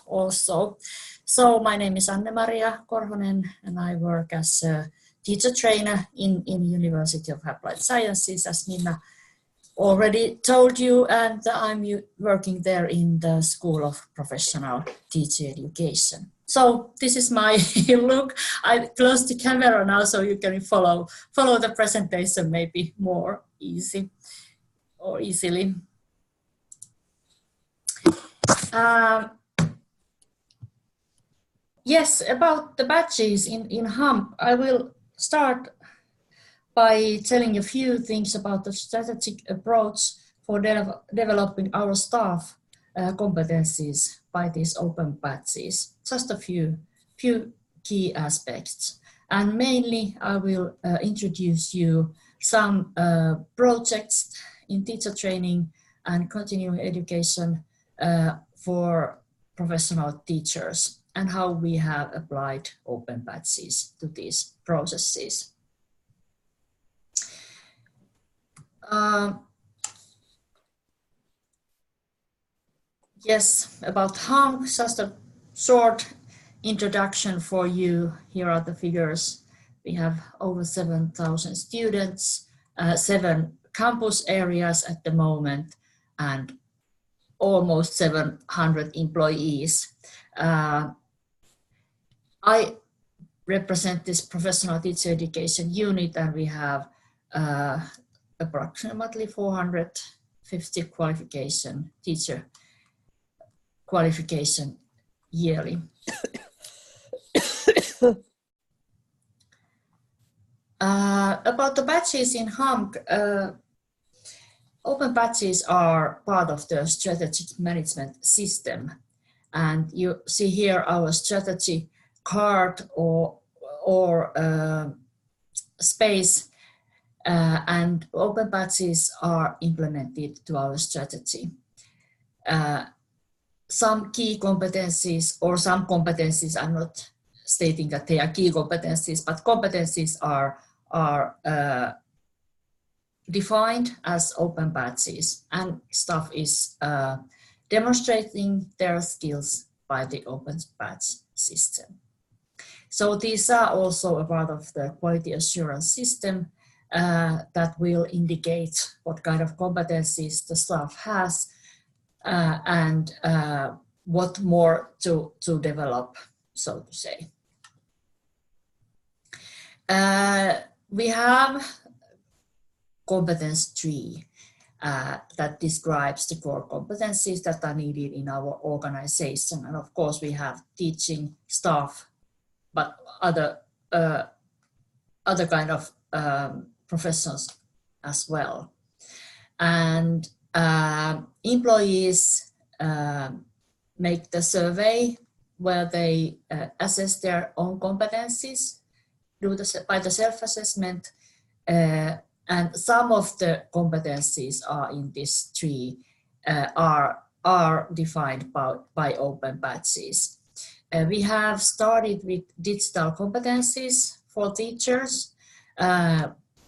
also. So my name is Anne-Maria Korhonen and I work as a teacher trainer in University of Applied Sciences, as Nina already told you, and I'm working there in the School of Professional Teacher Education. So this is my look. I close the camera now so you can follow the presentation maybe more easily. Yes, about the badges in HAMK, I will start by telling a few things about the strategic approach for developing our staff competencies by these open badges. Just a few key aspects. And mainly I will introduce you some projects in teacher training and continuing education for professional teachers and how we have applied open badges to these processes. Yes, about HAMK, just a short introduction for you. Here are the figures. We have over 7,000 students, 7 campus areas at the moment, and almost 700 employees. I represent this professional teacher education unit, and we have approximately 450 teacher qualification yearly. About the badges in HAMK, open badges are part of the strategic management system, and you see here our strategy card or space, and open badges are implemented to our strategy. Some key competencies, or some competencies, I'm not stating that they are key competencies, but competencies are defined as open badges, and staff is demonstrating their skills by the open badge system. So these are also a part of the quality assurance system that will indicate what kind of competencies the staff has and what more to develop, so to say. We have competence tree that describes the core competencies that are needed in our organization, and of course we have teaching staff, but other kind of professions as well. And employees make the survey where they assess their own competencies by the self-assessment, and some of the competencies are in this tree are defined by open badges. We have started with digital competencies for teachers,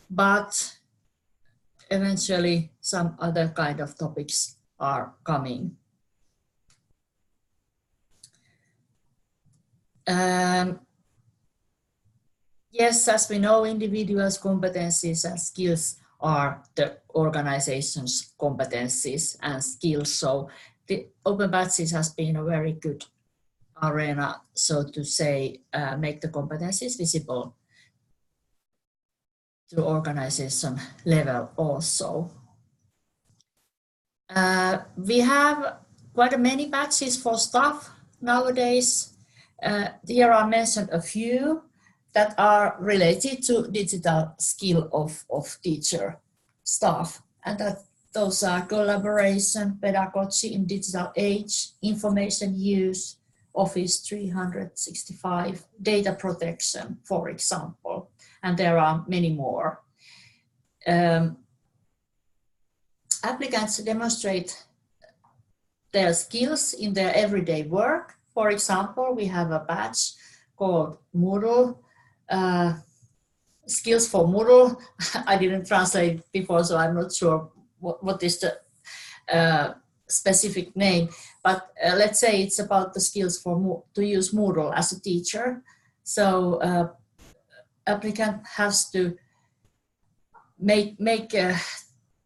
but eventually some other kind of topics are coming. Yes, as we know, individuals' competencies and skills are the organization's competencies and skills. So the open badges has been a very good arena, so to say, make the competencies visible to organization level also. We have quite many badges for staff nowadays. Here are mentioned a few that are related to digital skill of teacher staff, and that those are collaboration, pedagogy in digital age, information use, Office 365, data protection, for example, and there are many more. Applicants demonstrate their skills in their everyday work. For example, we have a badge called Moodle, skills for Moodle. I didn't translate before, so I'm not sure what is the specific name, but let's say it's about the skills for to use Moodle as a teacher. So applicant has to make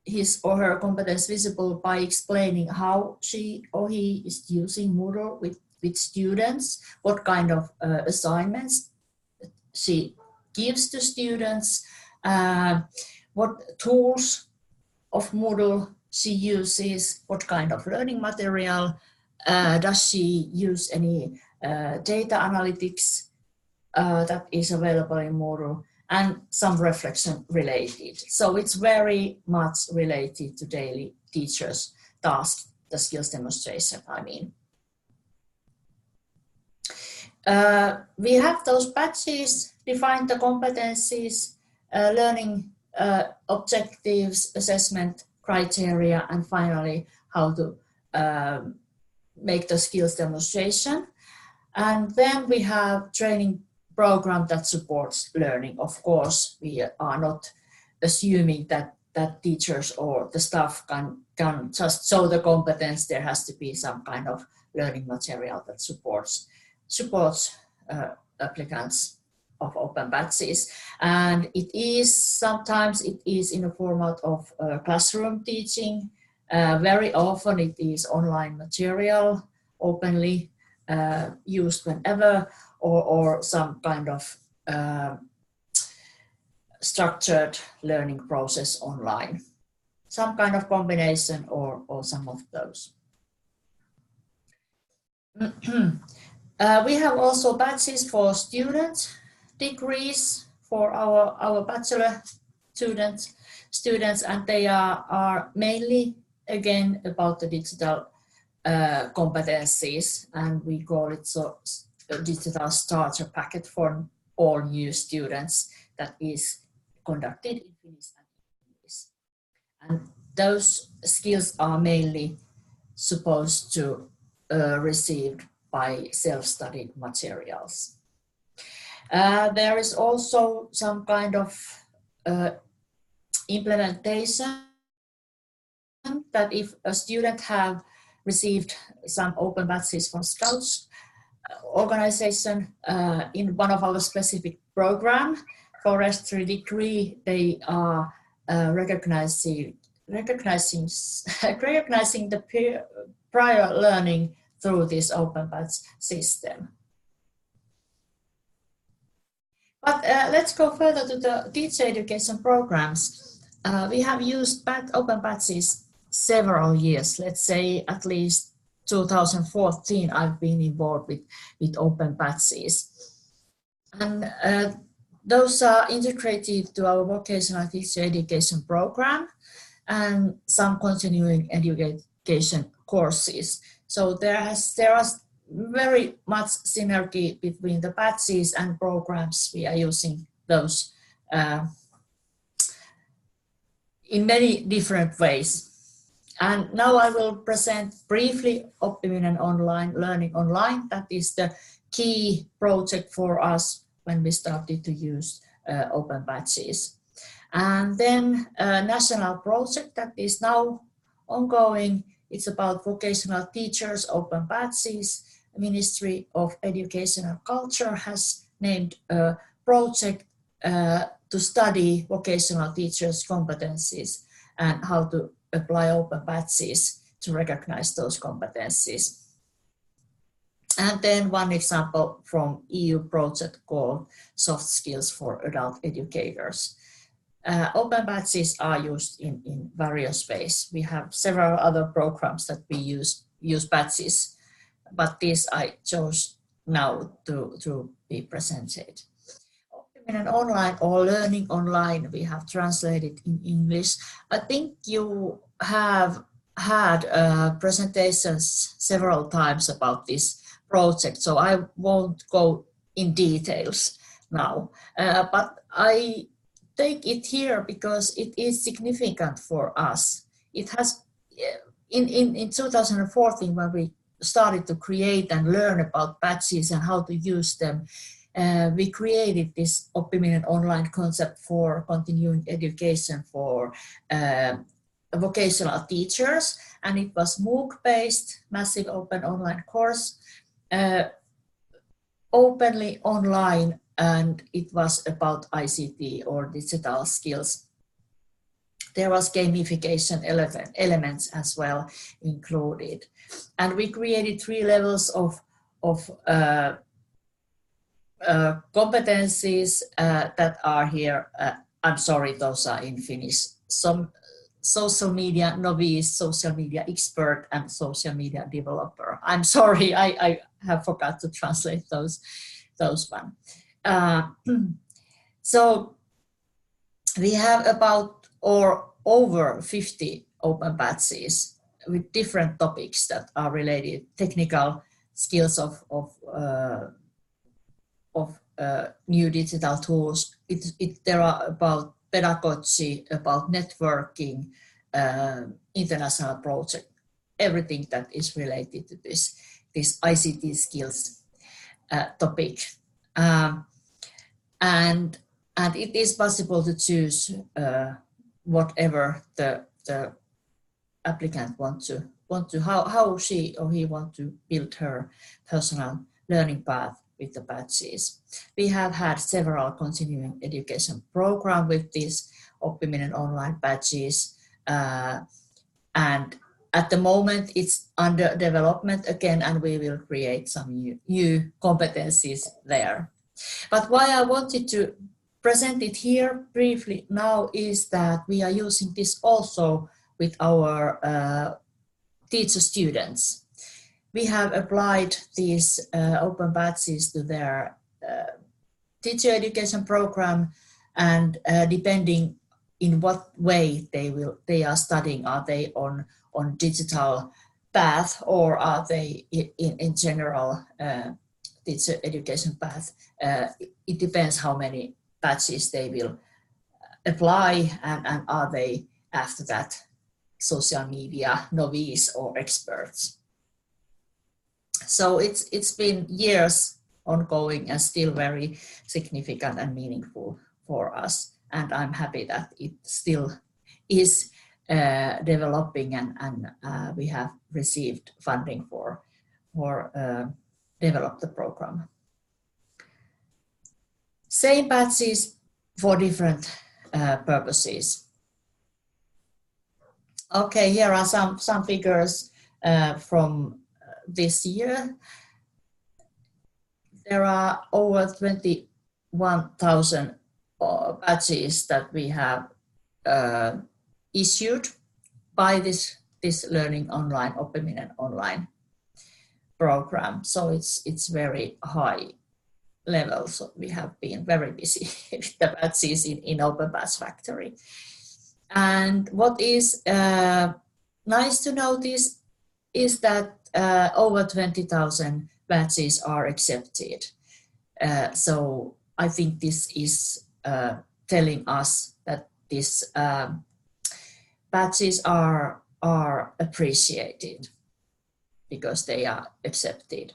his or her competence visible by explaining how she or he is using Moodle with students, what kind of assignments she gives to students, what tools of Moodle she uses, what kind of learning material, does she use any data analytics that is available in Moodle, and some reflection related. So it's very much related to daily teachers' task, the skills demonstration, I mean. We have those badges, define the competencies, learning objectives, assessment criteria, and finally how to make the skills demonstration. And then we have training program that supports learning. Of course, we are not assuming that teachers or the staff can just show the competence. There has to be some kind of learning material that supports applicants of open badges. And sometimes it is in a format of classroom teaching. Very often it is online material, openly used whenever, or some kind of structured learning process online. Some kind of combination or some of those. We have also badges for student degrees for our bachelor students, and they are mainly again about the digital competencies, and we call it a digital starter packet for all new students that is conducted in Finnish and English. And those skills are mainly supposed to received by self-studied materials. There is also some kind of implementation that if a student have received some open badges from Scouts organization in one of our specific program, forestry degree, they are recognizing the prior learning through this open badge system. But let's go further to the teacher education programs. We have used open badges several years. Let's say at least 2014 I've been involved with open badges. And those are integrated to our vocational teacher education program and some continuing education courses. So there is very much synergy between the badges and programs. We are using those in many different ways. And now I will present briefly Oppiminen Online, Learning Online. That is the key project for us when we started to use open badges. And then a national project that is now ongoing. It's about vocational teachers, open badges. Ministry of Education and Culture has named a project to study vocational teachers' competencies and how to apply open badges to recognize those competencies. And then one example from EU project called Soft Skills for Adult Educators. Open badges are used in various ways. We have several other programs that we use badges, but this I chose now to be presented. Oppiminen Online or Learning Online, we have translated in English. I think you have had presentations several times about this project, so I won't go in details now, but I take it here because it is significant for us. It has, in 2014, when we started to create and learn about badges and how to use them, we created this Oppiminen Online concept for continuing education for vocational teachers, and it was MOOC-based, massive open online course, openly online, and it was about ICT or digital skills. There was gamification elements as well included. And we created 3 levels of competencies that are here. I'm sorry, those are in Finnish. Some social media novice, social media expert, and social media developer. I'm sorry, I have forgot to translate those one. So we have about or over 50 open batches with different topics that are related, technical skills of new digital tools. There are about pedagogy, about networking, international project, everything that is related to this ICT skills topic. And it is possible to choose whatever the applicant want to how she or he want to build her personal learning path with the batches. We have had several continuing education programs with these Oppiminen online batches, and at the moment it's under development again, and we will create some new competencies there. But why I wanted to present it here briefly now is that we are using this also with our teacher students. We have applied these open batches to their teacher education program, and depending in what way they are studying, are they on digital path or are they in general teacher education path. It depends how many batches they will apply, and are they after that social media novice or experts. So it's been years ongoing and still very significant and meaningful for us, and I'm happy that it still is developing, and we have received funding for develop the program. Same batches for different purposes. Okay, here are some figures from this year. There are over 21,000 batches that we have issued by this Learning Online, Oppiminen Online program. So it's very high level. So we have been very busy with the batches in Open Batch Factory. And what is nice to notice is that over 20,000 batches are accepted. So I think this is telling us that these batches are appreciated because they are accepted.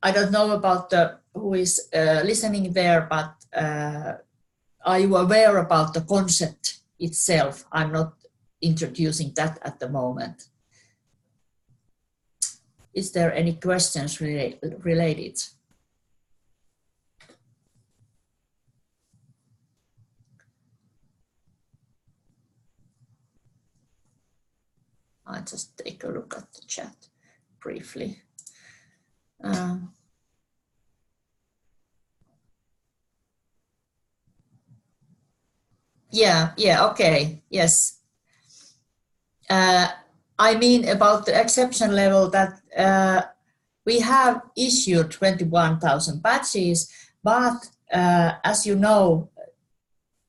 I don't know about who is listening there, but are you aware about the concept itself? I'm not introducing that at the moment. Is there any questions related? I'll just take a look at the chat briefly. Yeah, okay, yes. I mean about the exception level that we have issued 21,000 batches, but as you know,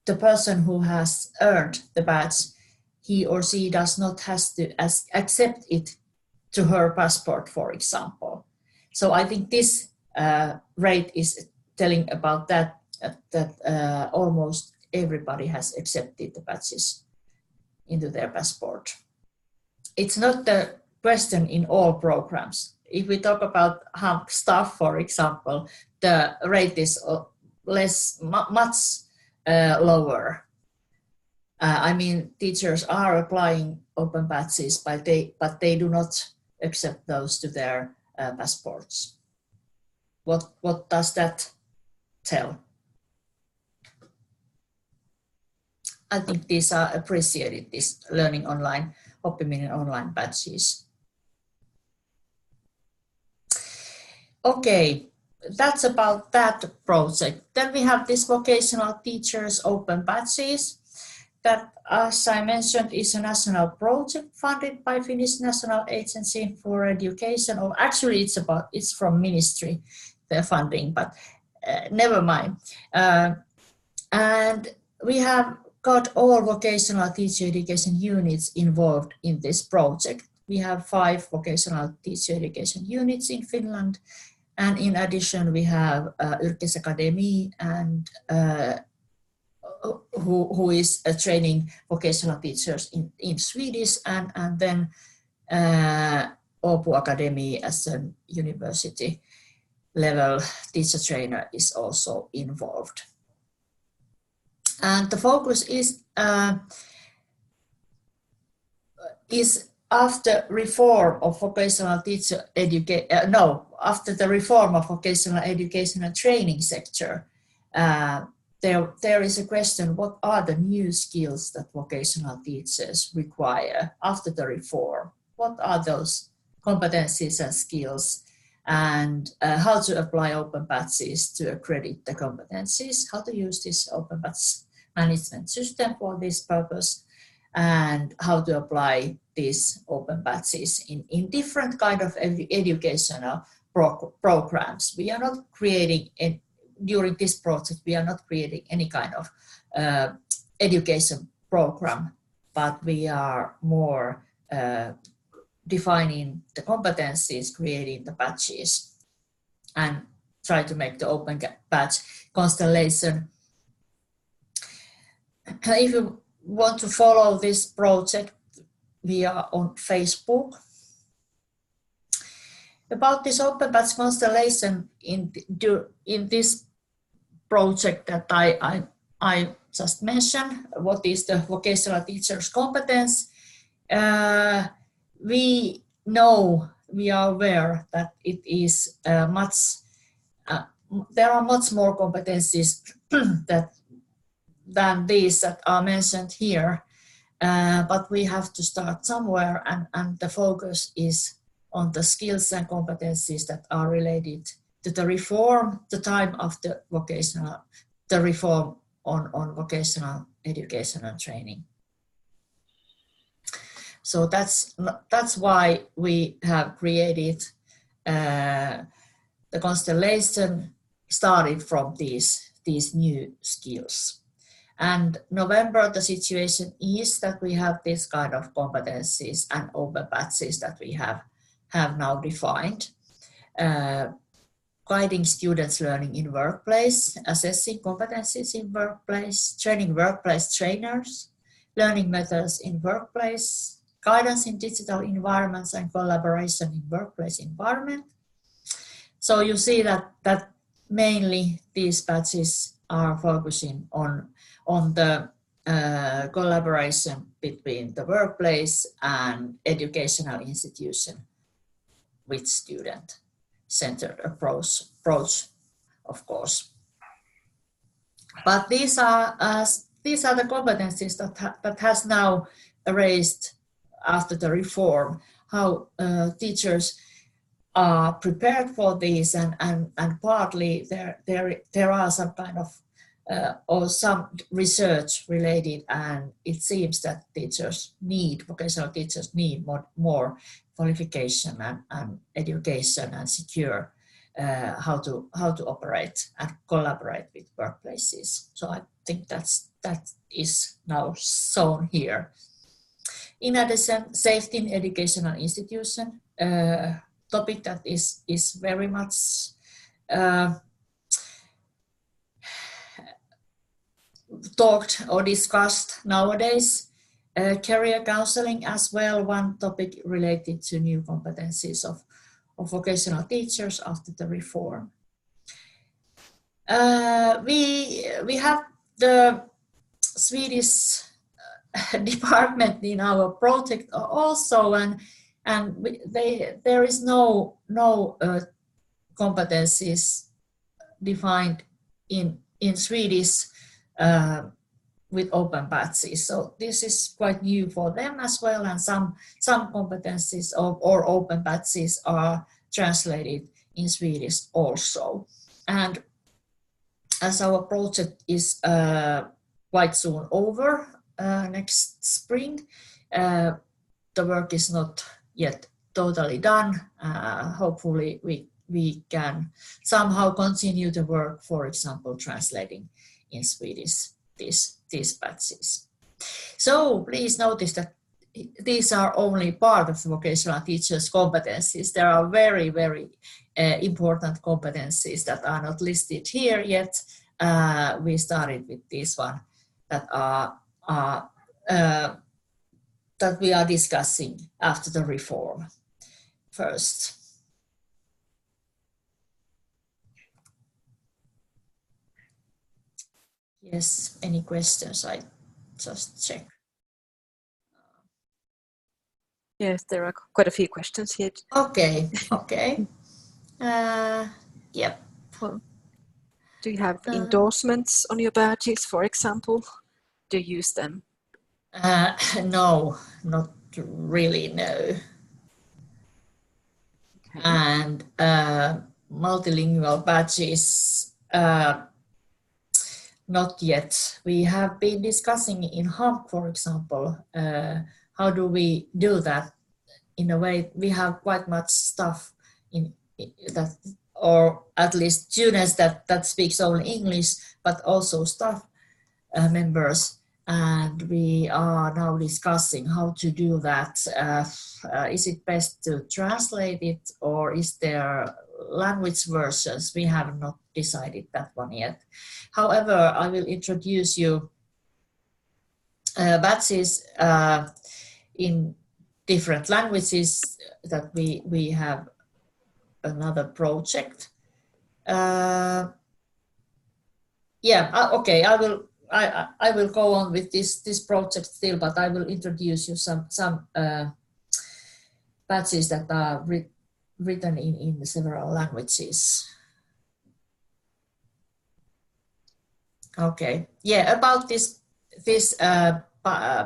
the person who has earned the badge, he or she does not have to accept it to her passport, for example. So I think this rate is telling about that almost everybody has accepted the badges into their passport. It's not the question in all programs. If we talk about HAMK staff, for example, the rate is much lower. I mean, teachers are applying open batches, but they do not accept those to their passports. What does that tell? I think these are appreciated, this learning online, oppiminen online badges. Okay, that's about that project. Then we have this vocational teachers open badges that, as I mentioned, is a national project funded by Finnish National Agency for Education, or actually it's from ministry, the funding, but never mind. And we have got all vocational teacher education units involved in this project. We have 5 vocational teacher education units in Finland, and in addition we have Yrkesakademi and who is training vocational teachers in Swedish, and then Åbo Academy as a university level teacher trainer is also involved. And the focus is after reform of vocational teacher education. After the reform of vocational education and training sector, there is a question: what are the new skills that vocational teachers require after the reform? What are those competencies and skills? And how to apply open badges to accredit the competencies, how to use this open badge management system for this purpose, and how to apply these open badges in different kind of educational programs. We are not creating, during this project, we are not creating any kind of education program, but we are more defining the competencies, creating the badges, and try to make the open badge constellation. If you want to follow this project, we are on Facebook. About this open badge constellation in this project that I just mentioned, what is the vocational teacher's competence? We are aware that it is there are much more competencies than these that are mentioned here, but we have to start somewhere, and the focus is on the skills and competencies that are related to the reform, the time of the reform on vocational education and training. So that's why we have created the constellation started from these new skills. And November, the situation is that we have this kind of competencies and open badges that we have now defined. Guiding students' learning in workplace, assessing competencies in workplace, training workplace trainers, learning methods in workplace, guidance in digital environments and collaboration in workplace environment. So you see that mainly these badges are focusing on the collaboration between the workplace and educational institution with student-centered approach, of course. But these are the competencies that has now raised after the reform, how teachers are prepared for these, and partly there are some kind of or some research related, and it seems that vocational teachers need more qualification and education and secure how to operate and collaborate with workplaces. So I think that is now shown here. In addition, safety in educational institution, topic that is very much talked or discussed nowadays. Career counseling as well, one topic related to new competencies of vocational teachers after the reform. We have the Swedish department in our project also, and there is no competencies defined in Swedish with open badges. So this is quite new for them as well, and some competencies or open badges are translated in Swedish also. And as our project is quite soon over next spring, the work is not yet totally done. Hopefully we can somehow continue the work, for example, translating in Swedish these badges. So please notice that these are only part of the vocational teachers' competencies. There are very, very important competencies that are not listed here yet. We started with this one that that we are discussing after the reform first. Yes, any questions? I just check. Yes, there are quite a few questions here. Okay. Yep. Well, do you have endorsements on your badges, for example? Do you use them? No, not really, no. Okay. And multilingual badges, not yet. We have been discussing in HAMK, for example, how do we do that? In a way, we have quite much stuff in that, or at least students that speaks only English, but also staff members. And we are now discussing how to do that. Is it best to translate it, or is there language versions? We have not decided that one yet. However, I will introduce you badges in different languages that we have another project. Okay, I will go on with this project still, but I will introduce you some badges that are written in several languages. Okay, yeah, about this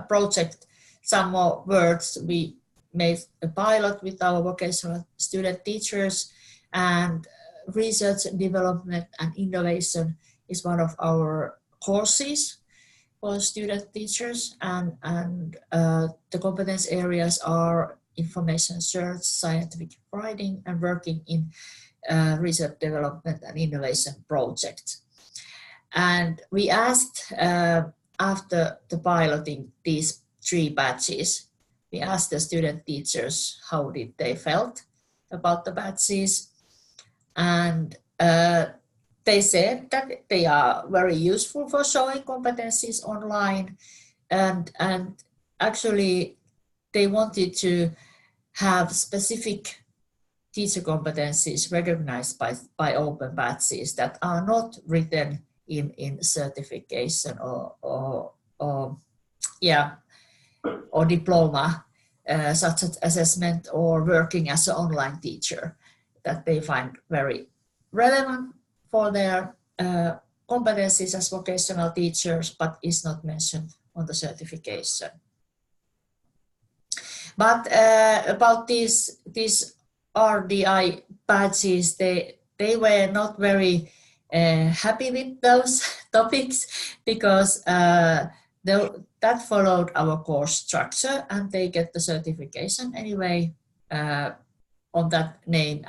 project, some more words. We made a pilot with our vocational student teachers, and research, development and innovation is one of our courses for student teachers, and the competence areas are information search, scientific writing, and working in research, development and innovation projects. And we asked, after the piloting these 3 badges, we asked the student teachers how did they felt about the badges, and they said that they are very useful for showing competencies online, and actually they wanted to have specific teacher competencies recognized by open badges that are not written in certification or diploma, such as assessment or working as an online teacher, that they find very relevant for their competencies as vocational teachers, but is not mentioned on the certification. But about these RDI badges, they were not very happy with those topics, because that followed our course structure, and they get the certification anyway on that name,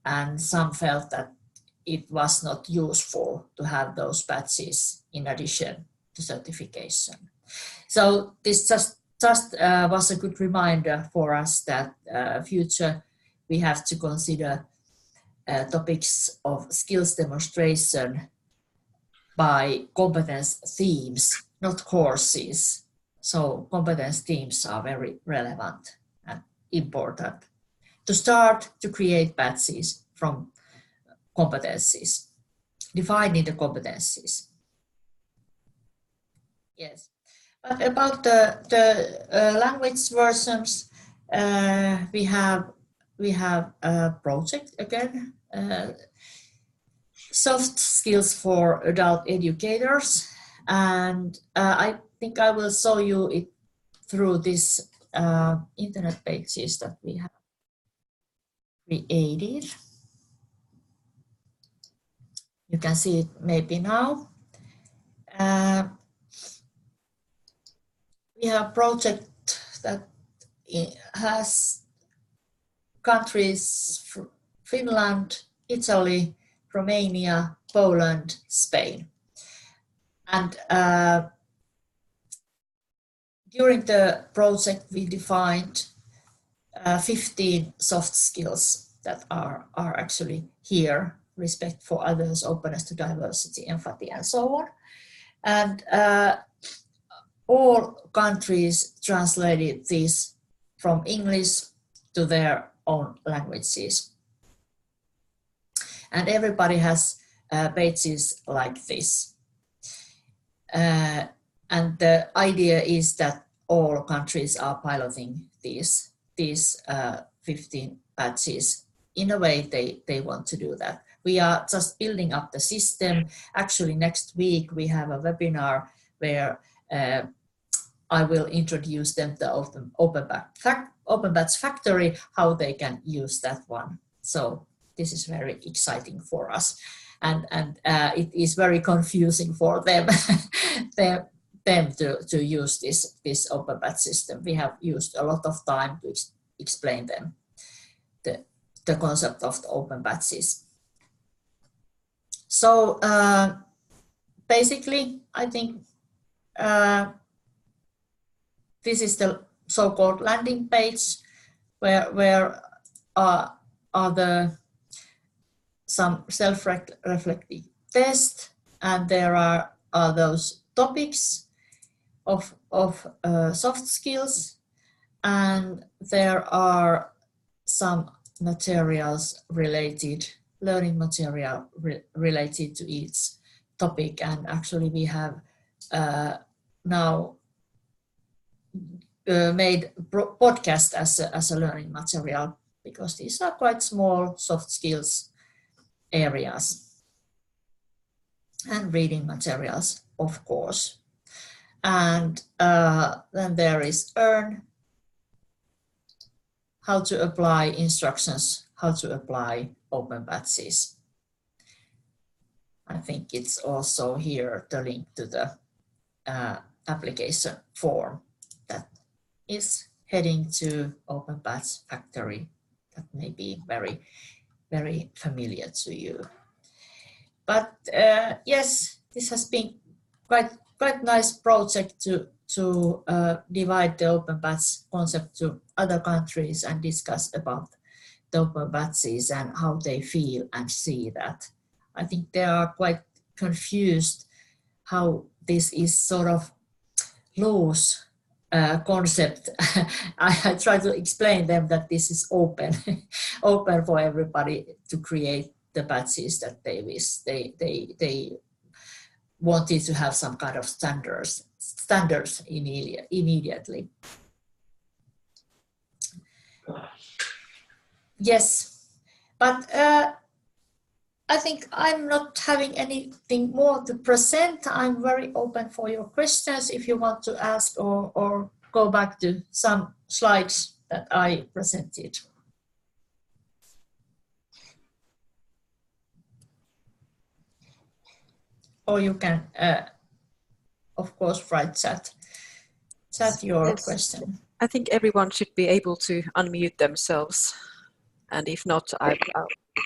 and some felt that it was not useful to have those badges in addition to certification. So this just was a good reminder for us that future we have to consider topics of skills demonstration by competence themes, not courses. So competence themes are very relevant and important to start to create badges from competencies, defining the competencies. Yes, But about the language versions, we have a project again, soft skills for adult educators, and I think I will show you it through this internet pages that we have created. You can see it maybe now. We have a project that has countries: Finland, Italy, Romania, Poland, Spain. And during the project, we defined 15 soft skills that are actually here: respect for others, openness to diversity, empathy, and so on. And all countries translated these from English to their own languages. And everybody has pages like this. And the idea is that all countries are piloting these 15 patches. In a way, they want to do that. We are just building up the system. Actually, next week we have a webinar where I will introduce them to Open Batch Factory, how they can use that one. So this is very exciting for us, and it is very confusing for them to use this Open Batch system. We have used a lot of time to explain them the concept of the open batches. So basically, I think this is the so-called landing page where are some self-reflective tests, and there are those topics of soft skills, and there are some materials related, learning material related to each topic. And actually we have now made podcast as a learning material, because these are quite small soft skills areas, and reading materials, of course. And then there is earn, how to apply instructions, how to apply open batches. I think it's also here the link to the application form that is heading to Open Batch Factory. That may be very, very familiar to you. But yes, this has been quite nice project to divide the open batch concept to other countries and discuss about the open batches and how they feel and see that. I think they are quite confused how this is sort of loose concept. I try to explain them that this is open, open for everybody to create the batches that they wish. They wanted to have some kind of standards immediately. Yes, but I think I'm not having anything more to present. I'm very open for your questions if you want to ask, or go back to some slides that I presented. Or you can, of course, write chat your question. I think everyone should be able to unmute themselves, and if not, I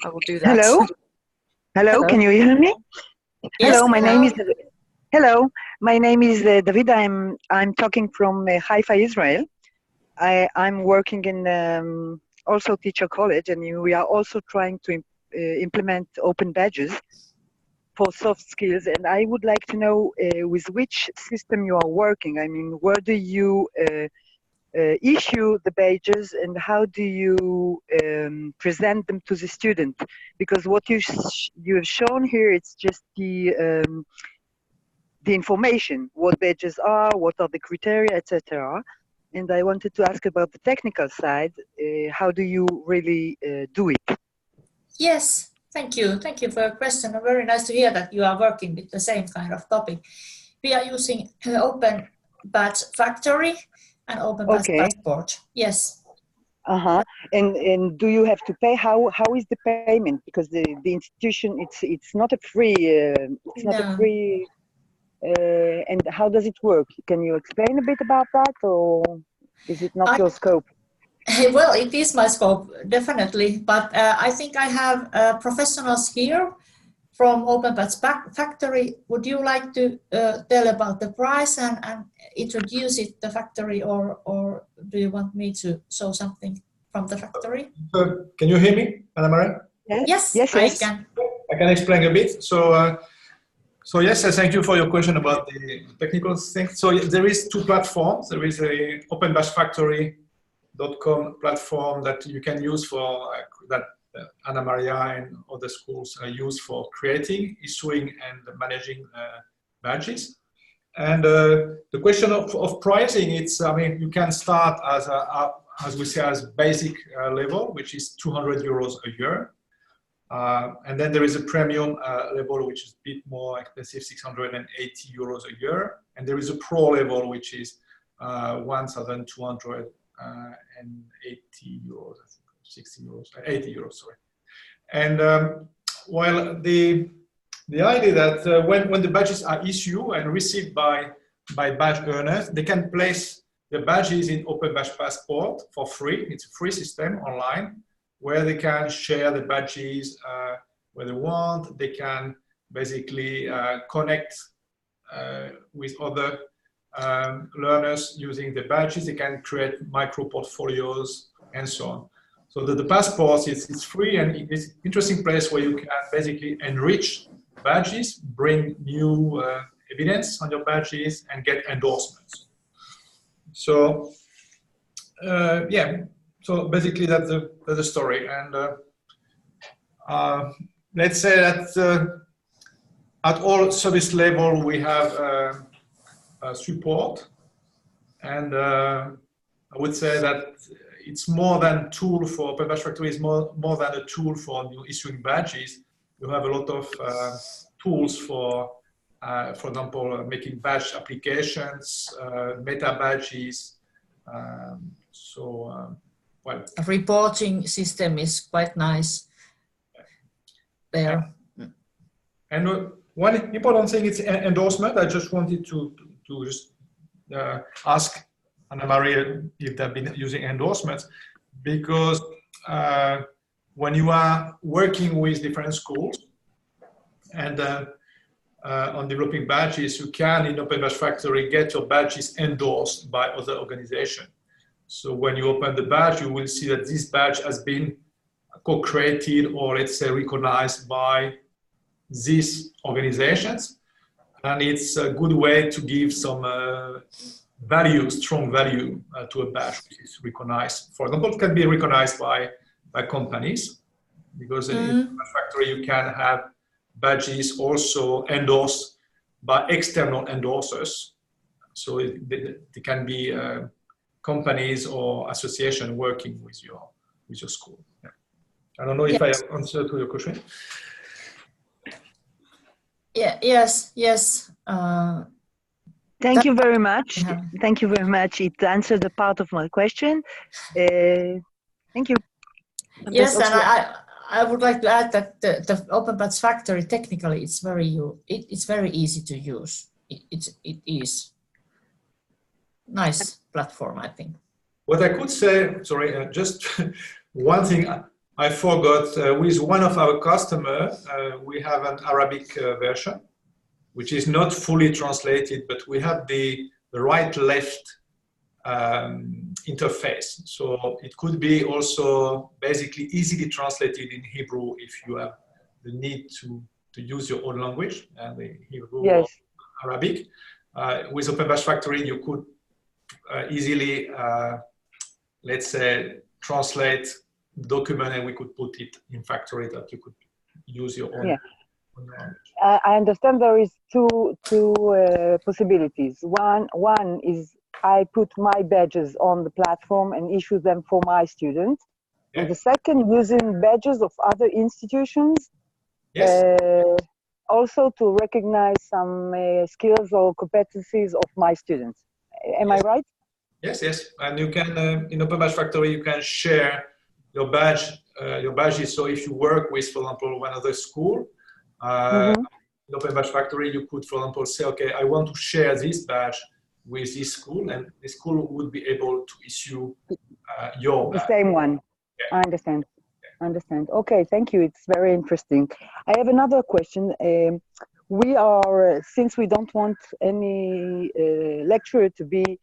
will do that. Hello? Hello, can you hear me? Yes, hello, my name is David. I'm talking from Haifa, Israel. I'm working in also teacher college, and we are also trying to implement open badges for soft skills. And I would like to know with which system you are working. I mean, where do you issue the badges, and how do you present them to the student? Because what you have shown here, it's just the the information, what badges are, what are the criteria, etc. And I wanted to ask about the technical side. How do you really do it? Yes, thank you. Thank you for your question. Very nice to hear that you are working with the same kind of topic. We are using Open Badge Factory and Open Badge Passport. Yes. And do you have to pay? How is the payment? Because the institution, it's not a free. And how does it work? Can you explain a bit about that, or is it not your scope? Well, it is my scope, definitely. But I think I have professionals here from Open Badge Factory. Would you like to tell about the price and introduce it the factory, or do you want me to show something from the factory? Can you hear me, Anna-Maria? Yes, I can. I can explain a bit. So yes, thank you for your question about the technical thing. So there is two platforms. There is a openbadgefactory.com platform that you can use for that Anna-Maria and other schools use for creating, issuing, and managing badges. And the question of pricing, it's, I mean, you can start as we say, as basic level, which is 200 euros a year. And then there is a premium level, which is a bit more expensive, 680 euros a year. And there is a pro level, which is 1,280 euros, I think, 60 euros, 80 euros, sorry. And while the idea that when the badges are issued and received by badge earners, they can place the badges in Open Badge Passport for free. It's a free system online, where they can share the badges where they want. They can basically connect with other learners using the badges. They can create micro portfolios and so on. So the passport is free, and it's an interesting place where you can basically enrich badges, bring new evidence on your badges, and get endorsements. So yeah. So basically, that's the story. And let's say that at all service level, we have support. And I would say that it's more than a tool for Open Badge Factory, is more than a tool for new issuing badges. You have a lot of tools for example, making badge applications, meta badges. Well, a reporting system is quite nice there. And one important thing is endorsement. I just wanted to just ask Anna-Maria if they've been using endorsements, because when you are working with different schools and on developing badges, you can, in Open Badge Factory, get your badges endorsed by other organizations. So when you open the badge, you will see that this badge has been co-created, or let's say recognized by these organizations. And it's a good way to give some value, strong value to a badge which is recognized. For example, it can be recognized by companies, because in a factory you can have badges also endorsed by external endorsers. So they can be companies or association working with your school. Yeah. I don't know if I have answered to your question. Yeah. Yes. Thank you very much. Thank you very much. It answered a part of my question. Thank you. Yes, and I would like to add that the Open Badge Factory, technically, it's very easy to use. It is nice platform, I think. What I could say, sorry, just one thing I forgot. With one of our customers, we have an Arabic version, which is not fully translated, but we have the right-left interface. So it could be also basically easily translated in Hebrew if you have the need to use your own language, and the Hebrew or Arabic. With Open Badge Factory, you could easily, let's say, translate the document, and we could put it in factory that you could use your own I understand there is two possibilities. One is I put my badges on the platform and issue them for my students. Yeah. And the second, using badges of other institutions, also to recognize some skills or competencies of my students. Am I right? Yes, and you can in Open Badge Factory you can share your badges. So if you work with, for example, one other school, in Open Badge Factory you could, for example, say, okay, I want to share this badge with this school, and the school would be able to issue your badge. The same one. Yeah. I understand. Understand. Okay, thank you. It's very interesting. I have another question. We are, since we don't want any lecturer to be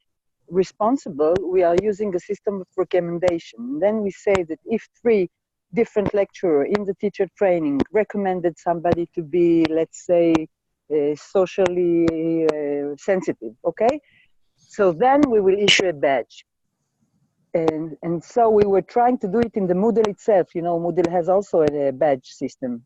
responsible, we are using a system of recommendation. Then we say that if 3 different lecturers in the teacher training recommended somebody to be, let's say, socially sensitive, okay? So then we will issue a badge. And so we were trying to do it in the Moodle itself. You know, Moodle has also a badge system.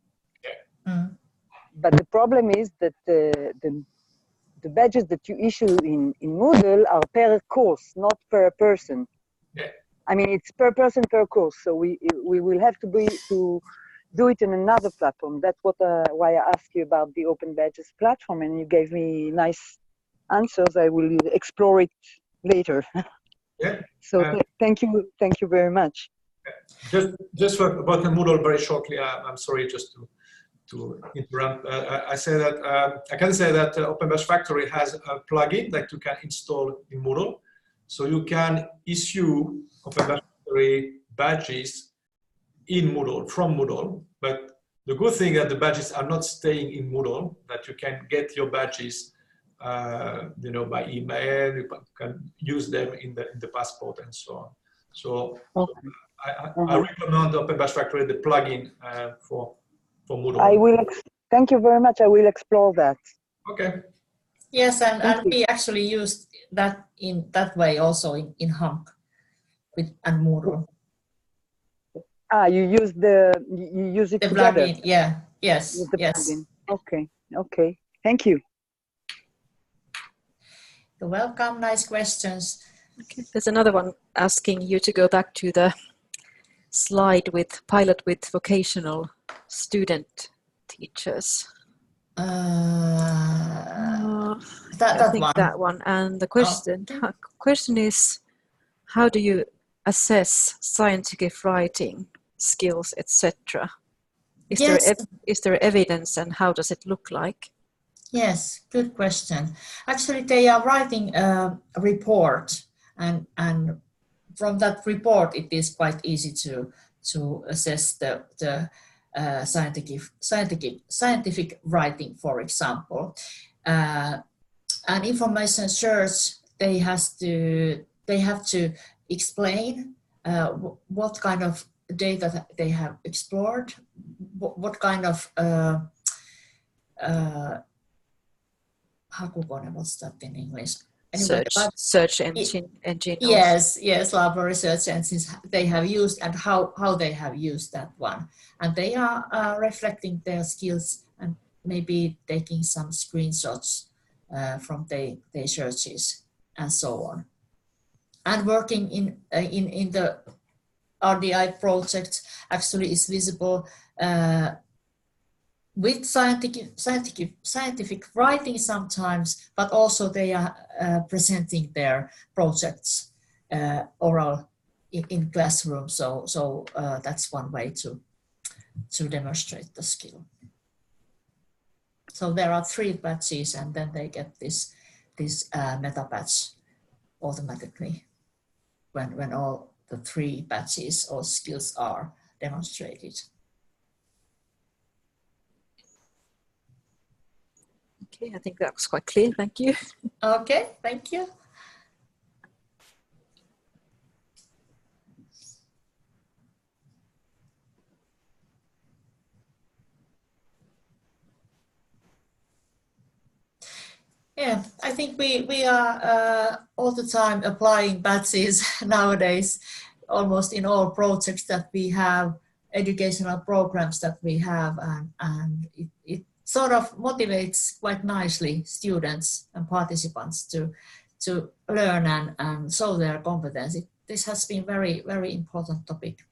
But the problem is that the badges that you issue in Moodle are per course, not per person. Yeah. I mean, it's per person per course. So we will have to do it in another platform. That's why I asked you about the Open Badges platform, and you gave me nice answers. I will explore it later. Yeah. So thank you very much. Just about the Moodle very shortly. I'm sorry, just to interrupt. I can say that Open Badge Factory has a plugin that you can install in Moodle, so you can issue Open Badge Factory badges in Moodle from Moodle. But the good thing is that the badges are not staying in Moodle; that you can get your badges, by email. You can use them in the passport and so on. So I recommend Open Badge Factory, the plugin for Moodle. Thank you very much. I will explore that. Okay. Yes, and we actually used that in that way also in HAMK and Moodle. You use it the together. Plugin, yeah. Yes. Plugin. Okay. Thank you. You're welcome. Nice questions. Okay. There's another one asking you to go back to the slide with pilot with vocational student teachers. That one. And the question is, how do you assess scientific writing skills, etc.? Is there evidence, and how does it look like? Yes, good question. Actually, they are writing a report, and from that report, it is quite easy to assess the scientific writing, for example. And information search, they have to explain what kind of data they have explored, what kind of what's that in English? Anyway, search engine. Yes, library search engines they have used, and how they have used that one, and they are reflecting their skills and maybe taking some screenshots from their searches and so on, and working in the RDI project actually is visible with scientific writing sometimes, but also they are presenting their projects oral in classroom. So that's one way to demonstrate the skill. So there are 3 batches, and then they get this meta batch automatically when all the 3 batches or skills are demonstrated. Okay, I think that was quite clear. Thank you. Okay, thank you. Yeah, I think we are all the time applying batches nowadays, almost in all projects that we have, educational programs that we have, and it sort of motivates quite nicely students and participants to learn and show their competence. This has been very, very important topic,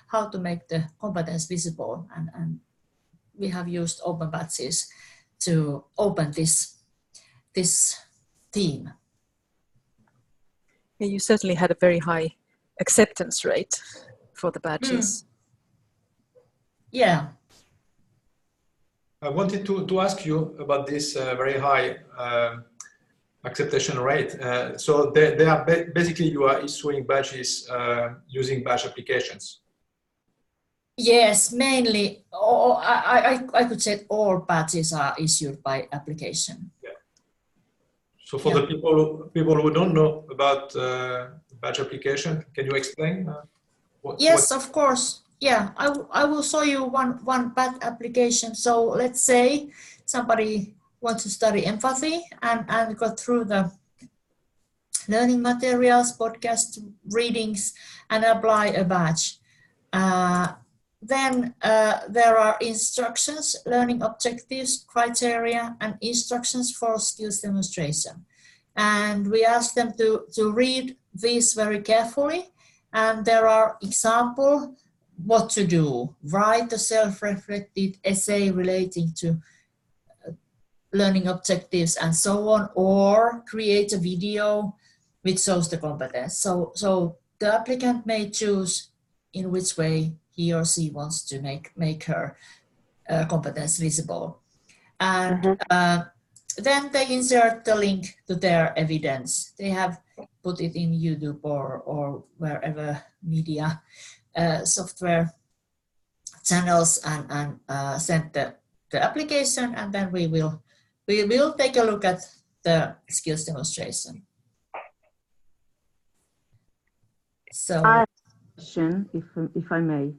how to make the competence visible, and we have used open badges to open this theme. Yeah, you certainly had a very high acceptance rate for the badges. Yeah. I wanted to ask you about this very high acceptation rate. So they are basically you are issuing badges using badge applications. Yes, mainly. I could say all badges are issued by application. Yeah. So for the people who don't know about badge application, can you explain? Yes, of course. Yeah, I will show you one badge application. So let's say somebody wants to study empathy and go through the learning materials, podcast readings, and apply a badge. Then there are instructions, learning objectives, criteria, and instructions for skills demonstration. And we ask them to read these very carefully. And there are examples what to do. Write a self-reflected essay relating to learning objectives and so on, or create a video which shows the competence. So the applicant may choose in which way he or she wants to make her competence visible. And then they insert the link to their evidence. They have put it in YouTube or wherever media software channels and send the application, and then we will take a look at the skills demonstration. So I have a question, if I may.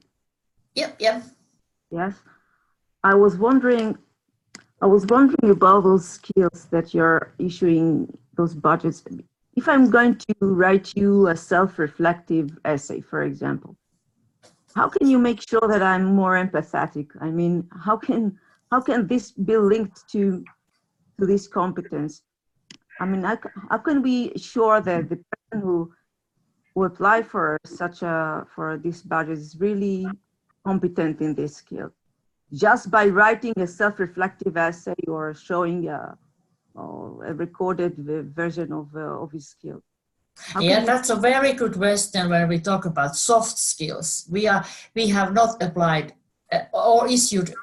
Yep. Yes, I was wondering about those skills that you're issuing those budgets. If I'm going to write you a self-reflective essay, for example, how can you make sure that I'm more empathetic? I mean, how can this be linked to this competence? I mean, how can we sure that the person who apply for this budget is really competent in this skill, just by writing a self-reflective essay or showing a recorded version of his skill? Yeah, that's a very good question when we talk about soft skills. We have not applied or issued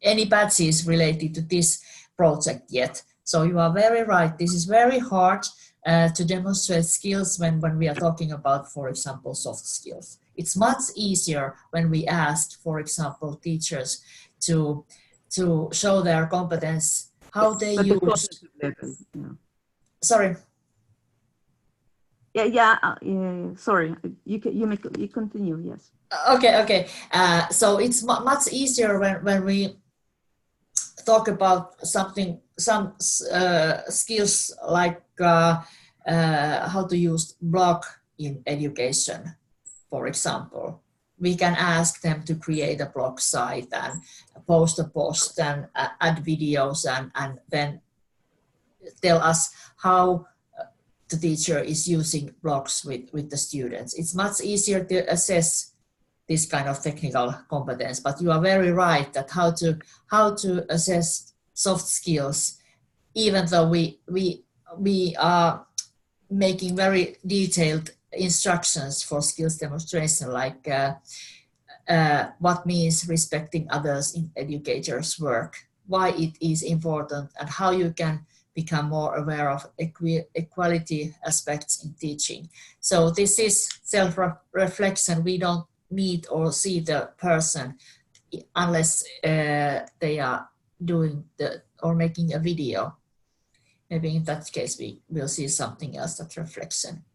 any badges related to this project yet. So you are very right. This is very hard to demonstrate skills when we are talking about, for example, soft skills. It's much easier when we ask, for example, teachers to show their competence, how they use. Sorry. Yeah. Sorry, you continue. Yes. Okay. So it's much easier when we talk about some skills like how to use blog in education, for example. We can ask them to create a blog site and post a post and add videos and then tell us how the teacher is using blogs with the students. It's much easier to assess this kind of technical competence, but you are very right that how to assess soft skills, even though we are making very detailed instructions for skills demonstration, like what means respecting others in educators' work, why it is important, and how you can become more aware of equality aspects in teaching. So this is self-reflection. We don't meet or see the person unless they are doing or making a video. Maybe in that case we will see something else, that reflection.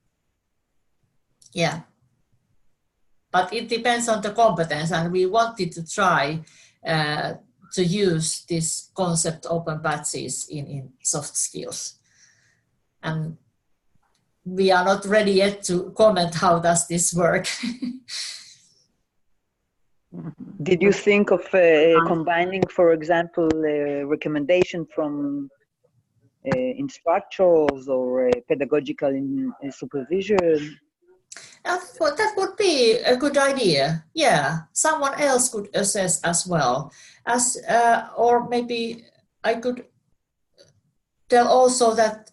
Yeah, but it depends on the competence, and we wanted to try to use this concept open badges in soft skills. And we are not ready yet to comment how does this work. Did you think of combining, for example, recommendation from instructors or pedagogical supervision? Well, that would be a good idea. Yeah, someone else could assess as well, or maybe I could tell also that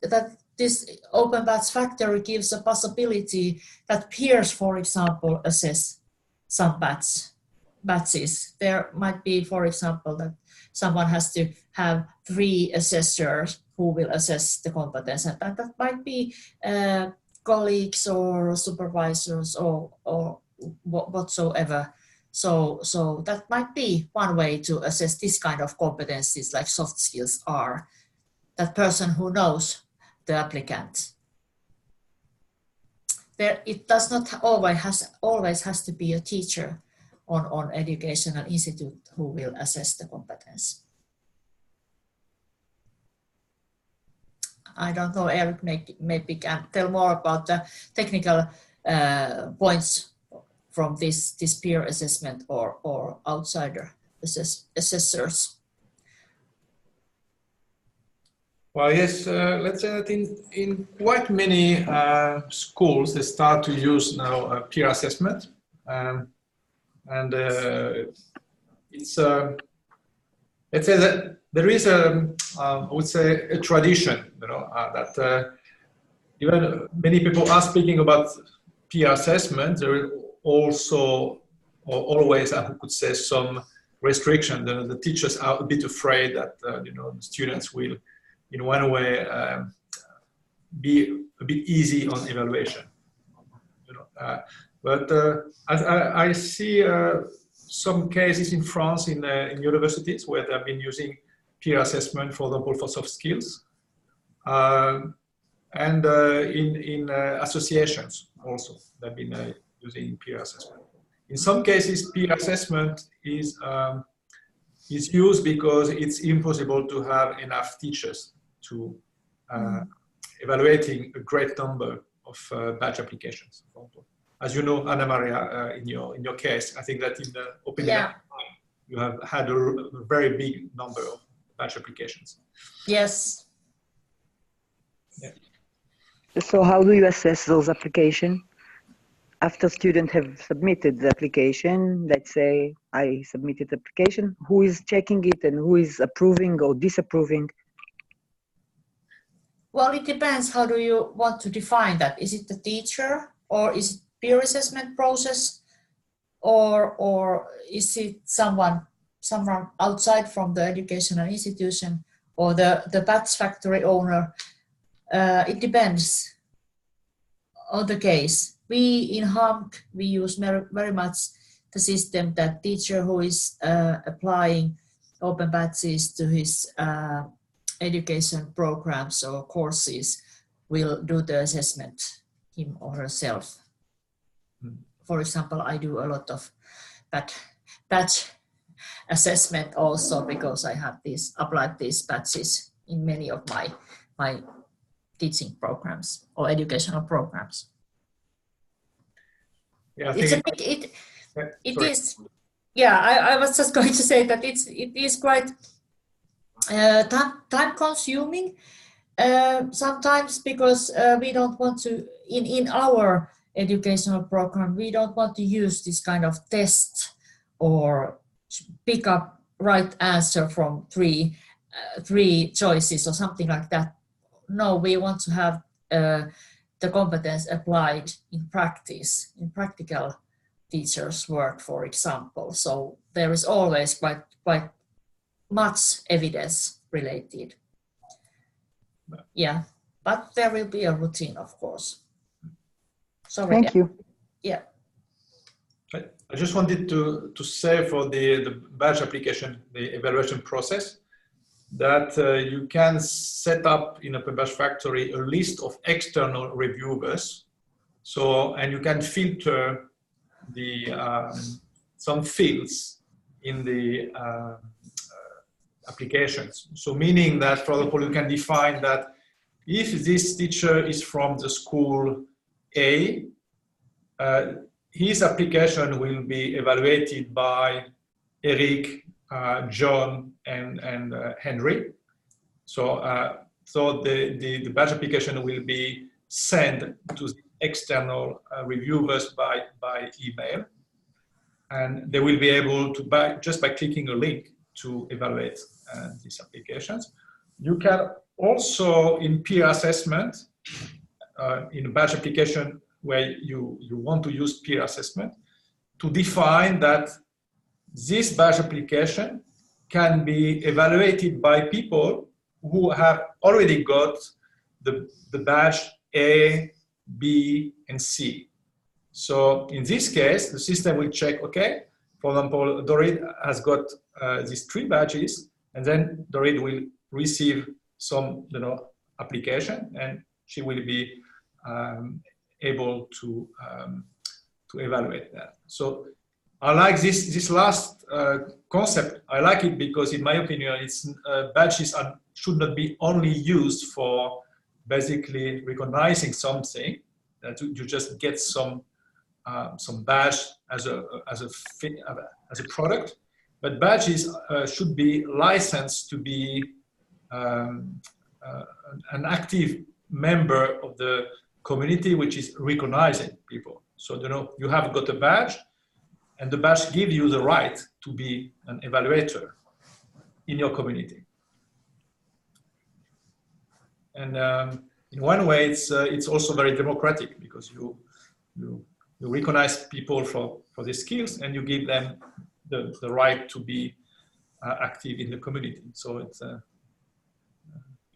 this open batch factory gives a possibility that peers, for example, assess some batches. There might be, for example, that someone has to have 3 assessors who will assess the competence, and that might be colleagues or supervisors or whatsoever. So that might be one way to assess this kind of competencies like soft skills are. That person who knows the applicant. It does not always has to be a teacher on educational institute who will assess the competence. I don't know, Eric maybe can tell more about the technical points from this peer assessment or outsider assessors. Well, yes, let's say that in quite many schools, they start to use now peer assessment. It's, let's say that there is I would say, a tradition, that even many people are speaking about peer assessment. There is also, or always, I could say, some restriction. The teachers are a bit afraid that, the students will, in one way, be a bit easy on evaluation. But I see some cases in France in universities where they've been using peer assessment, for example, for soft skills, and in associations also they've been using peer assessment. In some cases, peer assessment is used because it's impossible to have enough teachers to evaluating a great number of batch applications. As you know, Anna Maria, in your case, I think that in the open you have had a very big number of batch applications. Yes. Yeah. So how do you assess those applications? After students have submitted the application, let's say I submitted the application, who is checking it and who is approving or disapproving? Well, it depends. How do you want to define that? Is it the teacher, or is it peer assessment process, or is it someone outside from the educational institution, or the batch factory owner? It depends on the case. We in HAMK, we use very much the system that teacher who is applying open batches to his education programs or courses will do the assessment, him or herself. For example, I do a lot of batch assessment also because I have applied these batches in many of my teaching programs or educational programs. Yeah, it is. Yeah, I was just going to say that it is quite time consuming sometimes, because we don't want to in our educational program, we don't want to use this kind of test or pick up right answer from three choices or something like that. No, we want to have the competence applied in practice, in practical teachers' work, for example. So there is always quite much evidence related. Yeah, but there will be a routine, of course. Sorry. Thank you. Yeah. I just wanted to say for the batch application, the evaluation process, that you can set up in Open Batch Factory a list of external reviewers. So, and you can filter the some fields in the applications. So meaning that, for example, you can define that if this teacher is from the school A, his application will be evaluated by Eric, John, and Henry. So, so the badge application will be sent to the external reviewers by email, and they will be able to, just by clicking a link, to evaluate these applications. You can also, in peer assessment, in a badge application where you want to use peer assessment, to define that this badge application can be evaluated by people who have already got the badge A, B, and C. So in this case, the system will check, okay, for example, Dorit has got these 3 badges, and then Dorit will receive some, application, and she will be able to evaluate that. So I like this last concept. I like it because, in my opinion, badges should not be only used for basically recognizing something, that you just get some badge as a product, but badges should be licensed to be an active member of the community, which is recognizing people. So you have got a badge, and the badge gives you the right to be an evaluator in your community. And in one way, it's also very democratic, because you recognize people for their skills, and you give them the right to be active in the community. So it's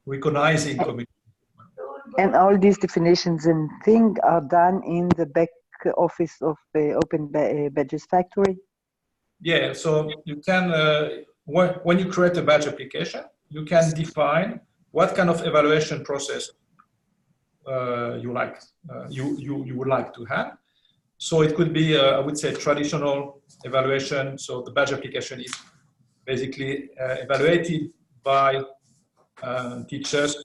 recognizing community. And all these definitions and things are done in the back office of the Open Badges Factory? Yeah, so you can, when you create a badge application, you can define what kind of evaluation process you would like to have. So it could be, I would say, traditional evaluation. So the badge application is basically evaluated by teachers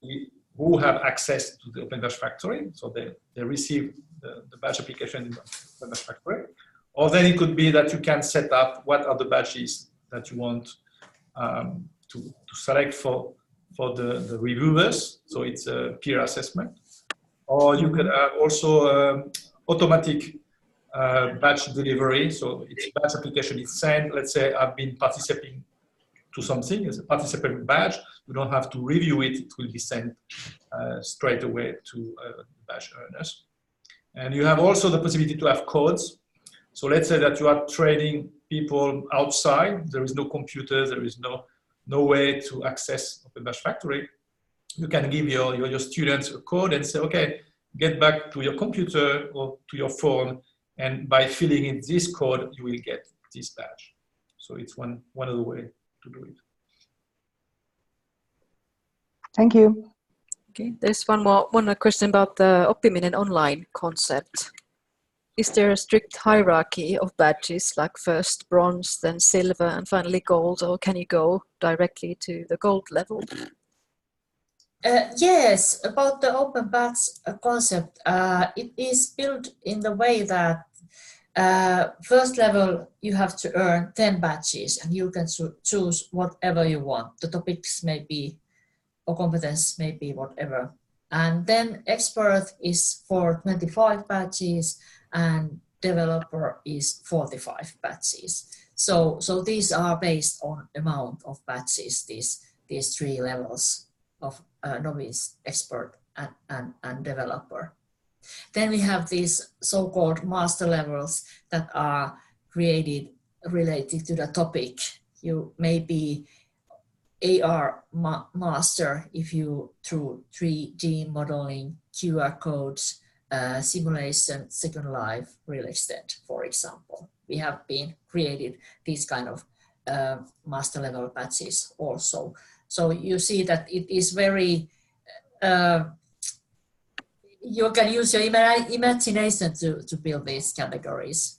who have access to the Open Badge Factory. So they receive the badge application in the Open Badge Factory. Or then it could be that you can set up what are the badges that you want to select for the reviewers. So it's a peer assessment. Or you could have also automatic badge delivery. So each badge application is sent. Let's say I've been participating to something as a participant badge. You don't have to review it. It will be sent straight away to badge earners. And you have also the possibility to have codes. So let's say that you are training people outside. There is no computer. There is no way to access Open Badge Factory. You can give your students a code and say, okay, get back to your computer or to your phone, and by filling in this code, you will get this badge. So it's one of the ways to do it. Thank you. Okay, there's one more question about the oppiminen online concept. Is there a strict hierarchy of badges, like first bronze, then silver, and finally gold, or can you go directly to the gold level? Yes, about the open badge concept, it is built in the way that first level you have to earn 10 badges, and you can choose whatever you want. The topics may be, or competence may be, whatever. And then expert is for 25 badges, and developer is 45 badges. So these are based on amount of badges, these 3 levels of novice, expert, and developer. Then we have these so-called master levels that are created related to the topic. You may be AR master if you, through 3D modeling, QR codes, simulation, Second Life, real estate, for example. We have been created these kind of master level badges also. So you see that it is very, you can use your imagination to build these categories.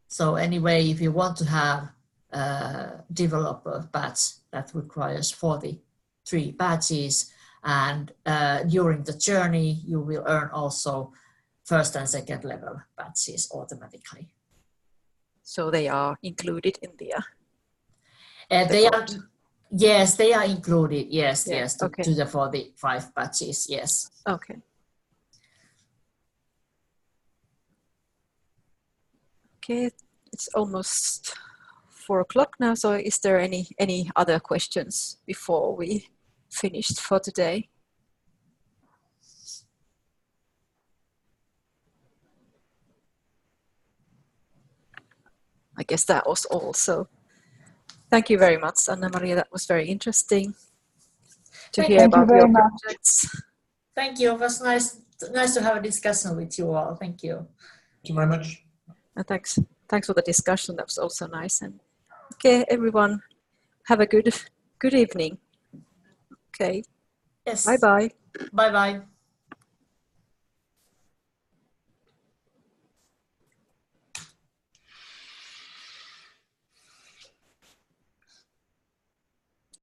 So anyway, if you want to have a developer badge that requires 43 badges, And during the journey, you will earn also first and second level badges automatically. So they are included in the They are, quote. yes, they are included. Yes, Yeah, yes, okay. to the 45 badges. Yes. Okay. Okay, it's almost 4 o'clock now. So is there any other questions before we finished for today? I guess that was all. So thank you very much, Anna-Maria. That was very interesting to hear about your projects. Thank you. It was nice to have a discussion with you all. Thank you. Thank you very much. And thanks for the discussion. That was also nice. And okay, everyone, have a good evening. Okay. Yes. Bye bye. Bye bye.